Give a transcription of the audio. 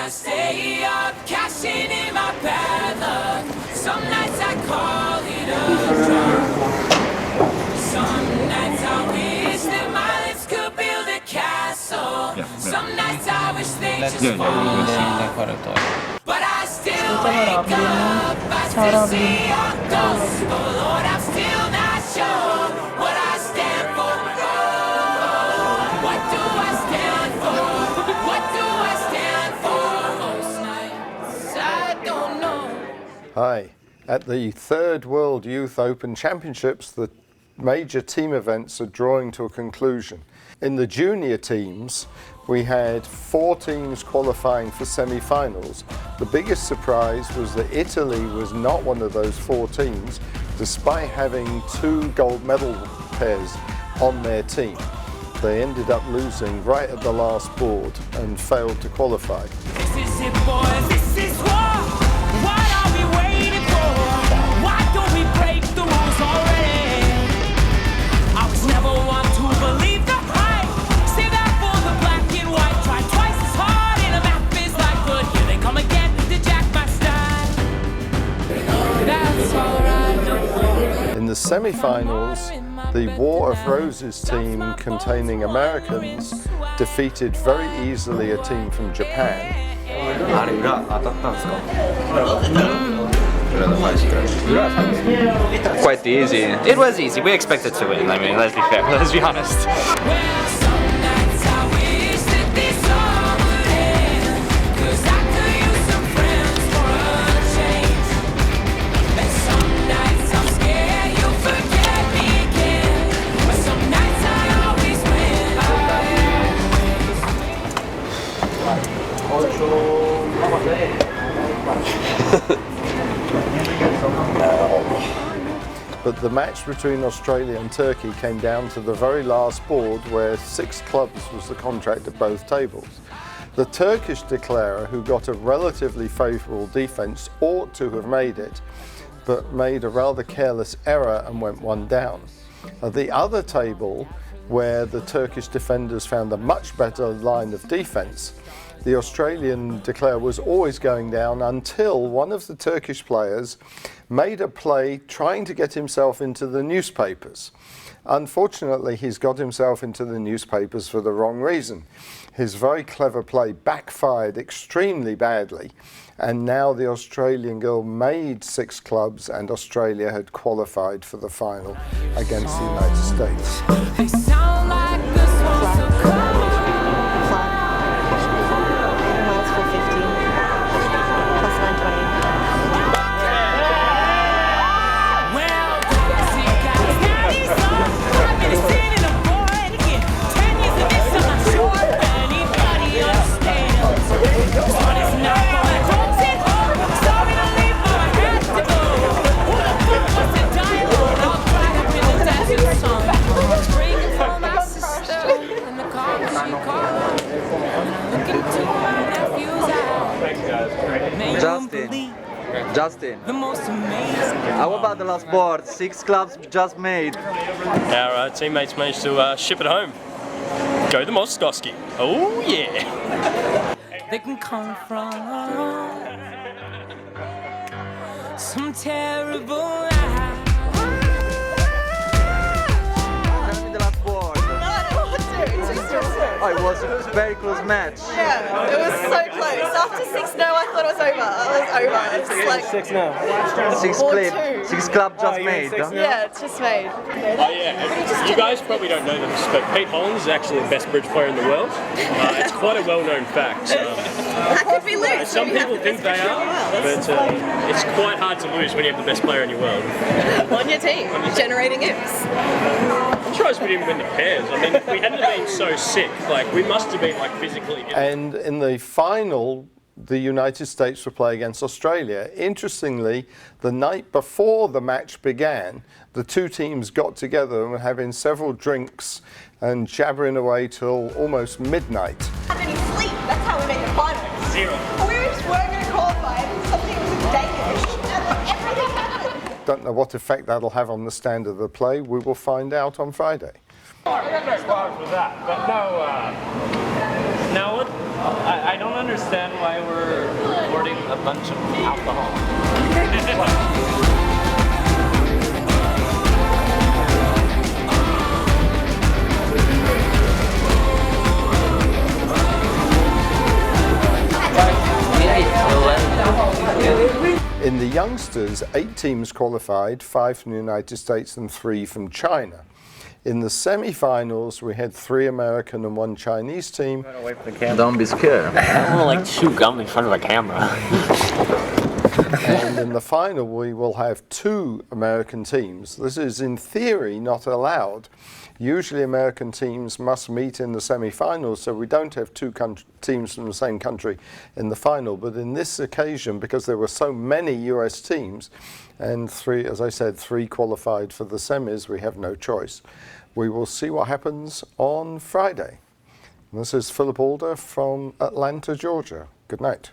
I stay up, cashing in my bad luck. Some nights I call it a drug. Some nights I wish that my lips could build a castle. Some nights I wish they just fall. But I still wake up, I still see your ghost. Oh Lord, I'm still not sure what I stand for. Oh, what do I stand for? What do I stand for? Most nights I don't know. Hi. At the third World Youth Open Championships, the major team events are drawing to a conclusion. In the junior teams, we had 4 teams qualifying for semi-finals. The biggest surprise was that Italy was not one of those 4 teams, despite having 2 gold medal pairs on their team. They ended up losing right at the last board and failed to qualify. This is it, boys. This is war. What are we waiting for? Why don't we break the rules already? I was never one to believe the hype. Say that for the black and white. Try twice as hard and a math is like, but here they come again to jack my style. That's alright. In the semi-finals, the War of Roses team containing Americans defeated very easily a team from Japan. Quite easy. It was easy. We expected to win. I mean, let's be fair. Let's be honest. Well, some nights I wish that this all would end, 'cause I could use some friends for a change. And some nights I'm scared you'll forget me again, but some nights I always win. But the match between Australia and Turkey came down to the very last board, where 6 clubs was the contract at both tables. The Turkish declarer, who got a relatively favourable defence, ought to have made it, but made a rather careless error and went 1 down. At the other table, where the Turkish defenders found a much better line of defence, the Australian declarer was always going down until one of the Turkish players made a play trying to get himself into the newspapers. Unfortunately, he's got himself into the newspapers for the wrong reason. His very clever play backfired extremely badly, and now the Australian girl made 6 clubs and Australia had qualified for the final against the United States. They sound like the swans of come. Justin, how about the last board? 6 clubs just made. Our teammates managed to ship it home. Go the Moskoski. Oh yeah. They can come from some terrible life. Tell me the last board. Oh, it was a very close match. Yeah, it was so close. After 6-0, I thought it was over. It was over. It's just like 6-0. 6 club just made. Yeah, it's just made. Oh yeah, you guys probably don't know this, but Pete Hollins is actually the best bridge player in the world. It's quite a well-known fact. How could we lose? Some people think they are, but it's quite hard to lose when you have the best player in your world. On your team, generating hips. I'm surprised we didn't win the pairs. I mean, if we hadn't been so sick, like we must have been like physically ill. And in the final, the United States will play against Australia. Interestingly, the night before the match began, the 2 teams got together and were having several drinks and jabbering away till almost midnight. How many sleep? That's how we made the final. 0. We just weren't going to qualify, and something was Danish, and everything happened. Don't know what effect that'll have on the standard of the play. We will find out on Friday. I got no problem with that, but no one I don't understand why we're recording a bunch of alcohol. In the youngsters, 8 teams qualified, 5 from the United States and 3 from China. In the semi-finals, we had 3 American and 1 Chinese team. Don't be scared. I don't want to like chew gum in front of a camera. And in the final, we will have 2 American teams. This is in theory not allowed. Usually American teams must meet in the semi-finals, so we don't have 2 teams from the same country in the final. But in this occasion, because there were so many US teams, and 3, as I said, 3 qualified for the semis, we have no choice. We will see what happens on Friday. This is Philip Alder from Atlanta, Georgia. Good night.